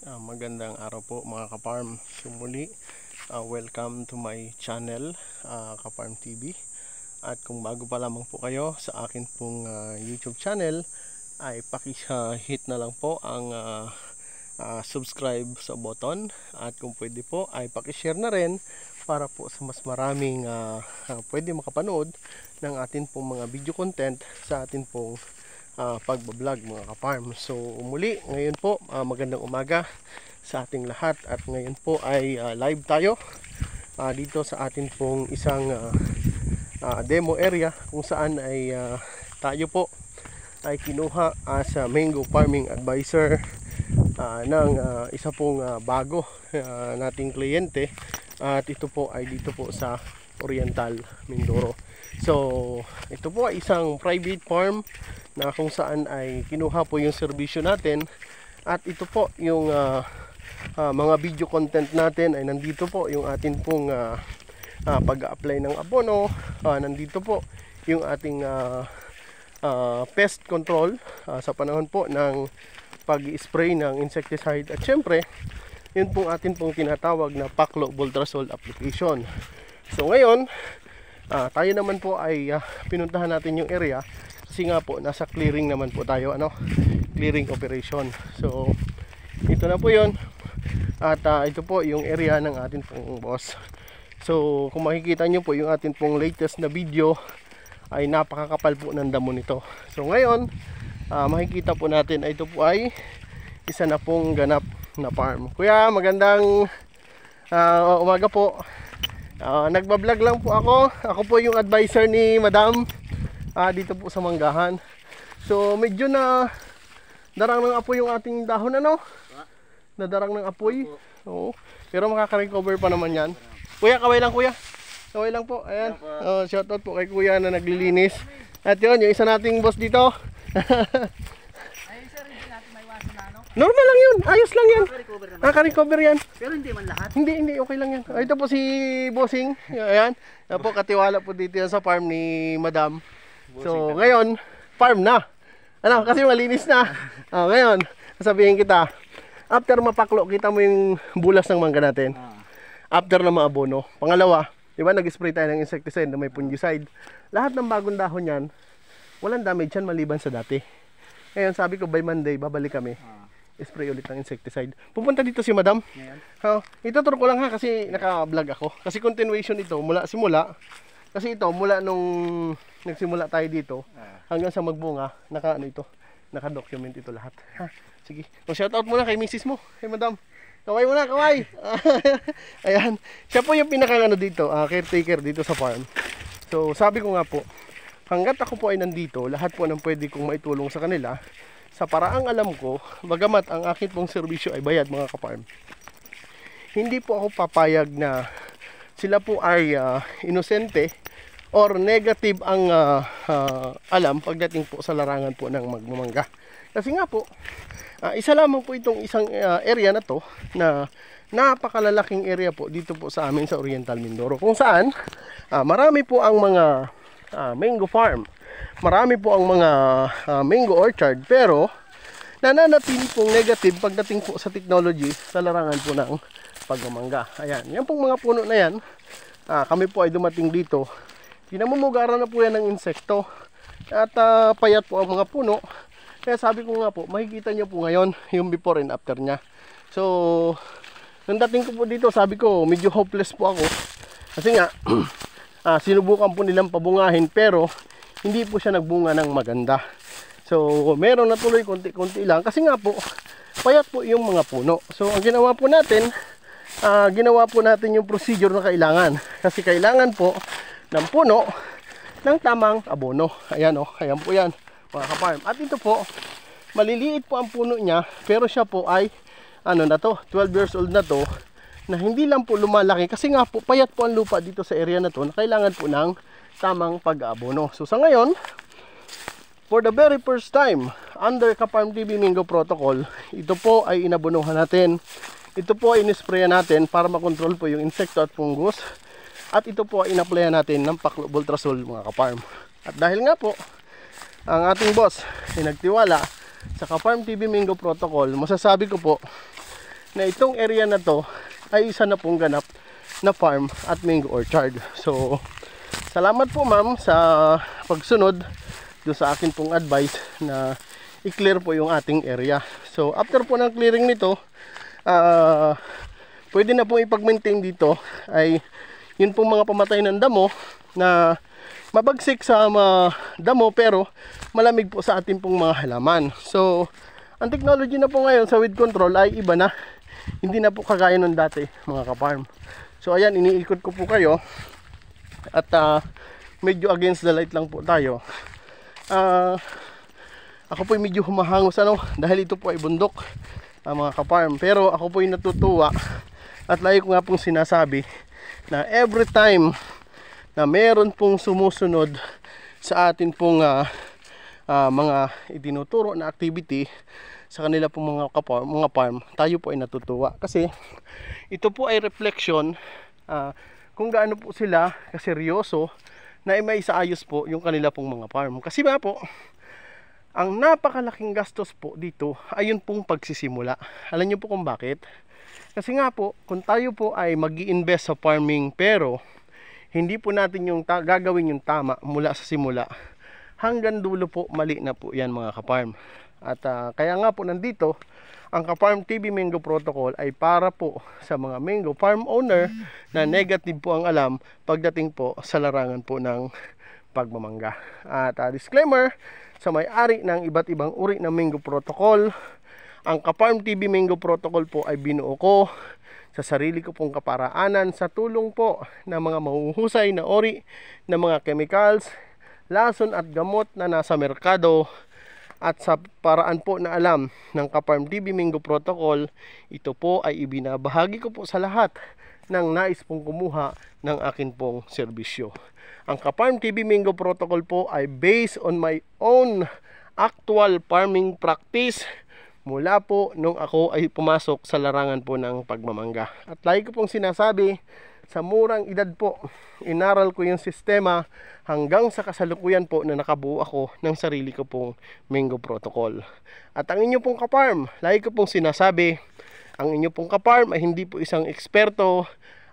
Magandang araw po mga kaparm. So muli, welcome to my channel, Kaparm TV. At kung bago pa lamang po kayo sa akin pong YouTube channel, ay paki-hit na lang po ang subscribe sa button. At kung pwede po ay paki-share na rin para po sa mas maraming pwede makapanood ng atin pong mga video content sa atin pong pagbablog mga kaparm. So muli ngayon po magandang umaga sa ating lahat, at ngayon po ay live tayo dito sa atin pong isang demo area kung saan ay tayo po ay kinuha as mango farming advisor ng isa pong bago nating kliyente, at ito po ay dito po sa Oriental Mindoro. So ito po ay isang private farm na kung saan ay kinuha po yung serbisyo natin, at ito po yung mga video content natin ay nandito po yung atin pong pag-apply ng abono, nandito po yung ating pest control sa panahon po ng pag-spray ng insecticide, at syempre yun pong atin pong tinatawag na Paclobultrasol application. So ngayon tayo naman po ay pinuntahan natin yung area kasi nga po nasa clearing naman po tayo, clearing operation. So ito na po yun, at ito po yung area ng atin pong boss. So kung makikita nyo po yung atin pong latest na video ay napakakapal po ng damo nito. So ngayon makikita po natin ay ito po ay isa na pong ganap na farm. Kuya, magandang umaga po. Nagbablog lang po ako. Ako po yung advisor ni Madam dito po sa Manggahan. So medyo na darang ng apoy yung ating dahon, nadarang ng apoy. Oo. Pero makaka-recover pa naman yan. Kuya, kaway lang kuya. Kaway lang po. Ayan. Shoutout po kay kuya na naglilinis. At yun, yung isa nating boss dito. Ayun sir, hindi natin maiwasan na Normal lang yun. Ayos lang yan. Nakaka-recover yan. Pero hindi man lahat. Hindi. Okay lang yan. Ito po si Bossing. Ayan. Yan po, katiwala po dito yan sa farm ni Madam. So, ngayon, farm na. Kasi malinis na. Ngayon, sabihin kita, after mapaklo, kita mo yung bulas ng mangga natin. After na maabono. Pangalawa, di ba nag-spray tayo ng insecticide na may fungicide. Lahat ng bagong dahon yan, walang damage yan maliban sa dati. Ngayon, sabi ko by Monday, babalik kami. Spray ulit ng insecticide. Pupunta dito si Madam. Ituturo ko lang kasi naka-vlog ako. Kasi continuation ito, simula. Kasi ito, mula nung nagsimula tayo dito, hanggang sa magbunga, naka-document ito lahat. Sige, shoutout muna kay misis mo, kay Madam. Kaway muna, kaway! Ayan, siya po yung pinaka dito, caretaker dito sa farm. So, sabi ko nga po, hanggat ako po ay nandito, lahat po ng pwede kong maitulong sa kanila, sa paraang alam ko, bagamat ang akin pong serbisyo ay bayad mga kaparm, hindi po ako papayag na sila po ay inosente or negative ang alam pagdating po sa larangan po ng magmamangga. Kasi nga po, isa lamang po itong isang area na to na napakalalaking area po dito po sa amin sa Oriental Mindoro, kung saan marami po ang mga mango farm, marami po ang mga mango orchard, pero nananatili pong negative pagdating po sa technology sa larangan po ng pagmamangga. Ayan, yan pong mga puno na yan, kami po ay dumating dito, pinamumugaran na po yan ng insekto, at payat po ang mga puno. Kaya sabi ko nga po, makikita nyo po ngayon yung before and after nya. So nung dating ko po dito, sabi ko medyo hopeless po ako, kasi nga sinubukan po nilang pabungahin, pero hindi po siya nagbunga ng maganda. So meron na tuloy konti-konti lang, kasi nga po payat po yung mga puno. So ang ginawa po natin, yung procedure na kailangan, kasi kailangan po ng puno ng tamang abono. Ayan ayan po yan mga kaparm. At ito po, maliliit po ang puno niya, pero siya po ay 12 years old na to, na hindi lang po lumalaki kasi nga po payat po ang lupa dito sa area na to, na kailangan po ng tamang pag-abono. So sa ngayon, for the very first time under Kaparm TV Mingo Protocol, ito po ay inabonohan natin. Ito po ay inisprayan natin para makontrol po yung insekto at fungus. At ito po ay inaplayan natin ng Paclobultrasol mga kaparm. At dahil nga po ang ating boss ay nagtiwala sa Kaparm TV Mingo Protocol, masasabi ko po na itong area na to ay isa na pong ganap na farm at mango orchard. So, salamat po ma'am sa pagsunod doon sa akin pong advice na i-clear po yung ating area. So, after po ng clearing nito, pwede na po ipag-maintain dito ay yun pong mga pamatay ng damo na mabagsik sa damo pero malamig po sa ating pong mga halaman. So, ang technology na po ngayon sa weed control ay iba na. Hindi na po kagaya ng dati mga ka-farm. So, ayan, iniikot ko po kayo at medyo against the light lang po tayo. Ako po medyo humahangos dahil ito po ay bundok mga ka-farm. Pero ako po ay natutuwa at lagi ko nga pong sinasabi na every time na meron pong sumusunod sa atin pong mga itinuturo na activity sa kanila pong mga farm, tayo po ay natutuwa kasi ito po ay reflection kung gaano po sila kaseryoso na may isaayos po yung kanila pong mga farm. Kasi ba po, ang napakalaking gastos po dito ay yun pong pagsisimula. Alam niyo po kung bakit? Kasi nga po, kung tayo po ay mag-i-invest sa farming pero hindi po natin yung gagawin yung tama mula sa simula, hanggang dulo po mali na po yan mga ka-farm. At kaya nga po nandito, ang Ka-Farm TV Mango Protocol ay para po sa mga mango farm owner na negative po ang alam pagdating po sa larangan po ng pagmamangga. At disclaimer, sa may-ari ng iba't ibang uri ng Mango Protocol, ang Ka-Farm TV Mango Protocol po ay binuo ko sa sarili ko pong kaparaanan sa tulong po ng mga mahuhusay na uri ng mga chemicals, lason at gamot na nasa merkado. At sa paraan po na alam ng Ka-Farm TV Mango Protocol, ito po ay ibinabahagi ko po sa lahat ng nais pong kumuha ng akin pong serbisyo. Ang Ka-Farm TV Mango Protocol po ay based on my own actual farming practice mula po nung ako ay pumasok sa larangan po ng pagmamangga. At lagi ko pong sinasabi, sa murang edad po, inaral ko yung sistema hanggang sa kasalukuyan po na nakabuo ako ng sarili ko pong Mango Protocol. At ang inyo pong ka-farm, lagi ko pong sinasabi, ang inyo pong ka-farm ay hindi po isang eksperto,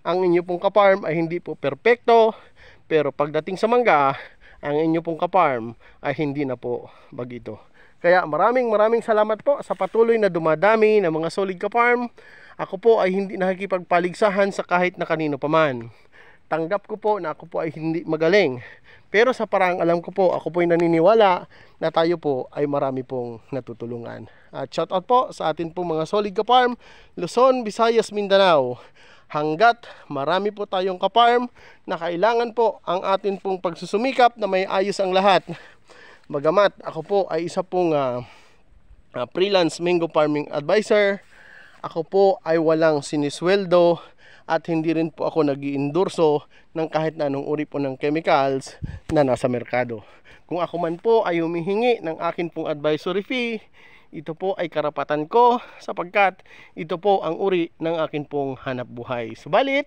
ang inyo pong ka-farm ay hindi po perpekto, pero pagdating sa mangga, ang inyo pong ka-farm ay hindi na po bagito. Kaya maraming salamat po sa patuloy na dumadami ng mga solid ka-farm. Ako po ay hindi nakikipagpaligsahan sa kahit na kanino paman. Tanggap ko po na ako po ay hindi magaling. Pero sa parang alam ko po, ako po ay naniniwala na tayo po ay marami pong natutulungan. At shout out po sa atin pong mga solid ka-farm, Luzon, Visayas, Mindanao. Hanggat marami po tayong ka-farm na kailangan po ang atin pong pagsusumikap na may ayos ang lahat. Bagamat ako po ay isa pong freelance mango farming advisor, ako po ay walang sinisweldo at hindi rin po ako nag-iendorso ng kahit na anong uri po ng chemicals na nasa merkado. Kung ako man po ay humihingi ng akin pong advisory fee, ito po ay karapatan ko sapagkat ito po ang uri ng akin pong hanap buhay. Subalit,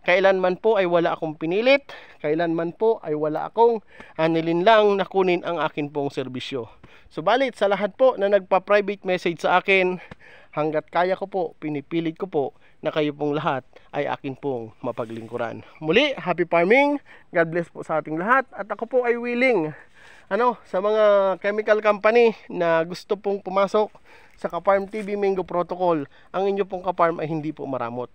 kailanman po ay wala akong pinilit, kailanman po ay wala akong anilinlang na kunin ang akin pong serbisyo. Subalit, sa lahat po na nagpa-private message sa akin, hanggat kaya ko po, pinipilit ko po na kayo pong lahat ay akin pong mapaglingkuran. Muli, happy farming, God bless po sa ating lahat, at ako po ay willing sa mga chemical company na gusto pong pumasok sa Ka-Farm TV Mango Protocol, ang inyo pong ka-farm ay hindi po maramot.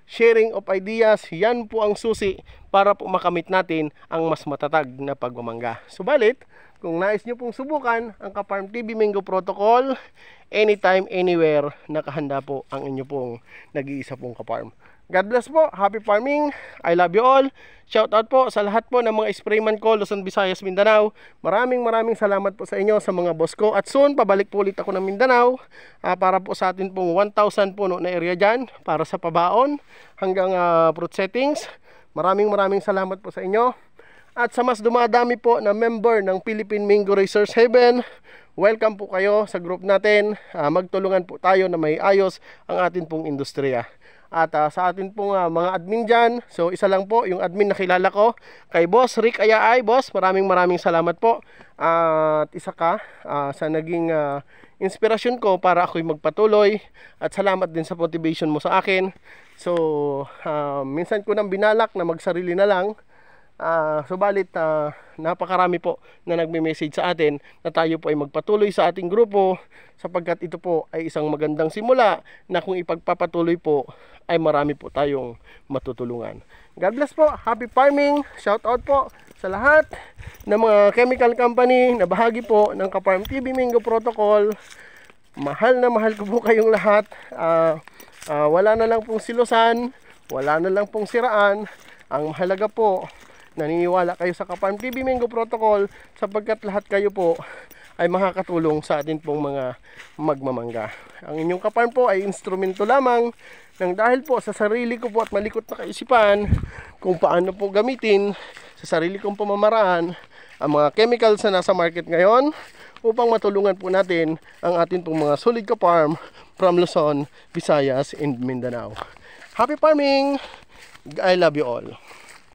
Sharing of ideas, yan po ang susi para po makamit natin ang mas matatag na pagmamangga. Subalit, kung nais nyo pong subukan ang Ka-Farm TV Mango Protocol, anytime, anywhere, nakahanda po ang inyo pong nag-iisa pong ka-farm. God bless po, happy farming, I love you all. Shout out po sa lahat po ng mga sprayman ko, Luzon, Visayas, Mindanao. Maraming salamat po sa inyo, sa mga boss ko. At soon, pabalik po ulit ako ng Mindanao para po sa atin pong 1,000 puno na area dyan para sa pabaon hanggang fruit settings. Maraming salamat po sa inyo. At sa mas dumadami po na member ng Philippine Mango Racers Heaven, welcome po kayo sa group natin. Magtulungan po tayo na may ayos ang atin pong industriya. At sa atin pong mga admin dyan, so isa lang po yung admin na kilala ko, kay Boss Rick Ayaay. Boss, maraming salamat po. At isa ka sa naging inspirasyon ko para ako'y magpatuloy. At salamat din sa motivation mo sa akin. So, minsan ko nang binalak na magsarili na lang. Subalit napakarami po na nagme-message sa atin na tayo po ay magpatuloy sa ating grupo, sapagkat ito po ay isang magandang simula na kung ipagpapatuloy po ay marami po tayong matutulungan. God bless po, happy farming, shout out po sa lahat ng mga chemical company na bahagi po ng Ka-Farm TV Mingo Protocol. Mahal na mahal ko po kayong lahat. Wala na lang pong silusan, wala na lang pong siraan. Ang mahalaga po, naniniwala kayo sa Ka-Farm TV Mingo Protocol, sapagkat lahat kayo po ay makakatulong sa atin pong mga magmamangga. Ang inyong Ka-Farm po ay instrumento lamang nang dahil po sa sarili ko po at malikot na kaisipan kung paano po gamitin sa sarili kong pamamaraan ang mga chemicals na nasa market ngayon upang matulungan po natin ang atin pong mga solid Ka-Farm from Luzon, Visayas, and Mindanao. Happy farming! I love you all.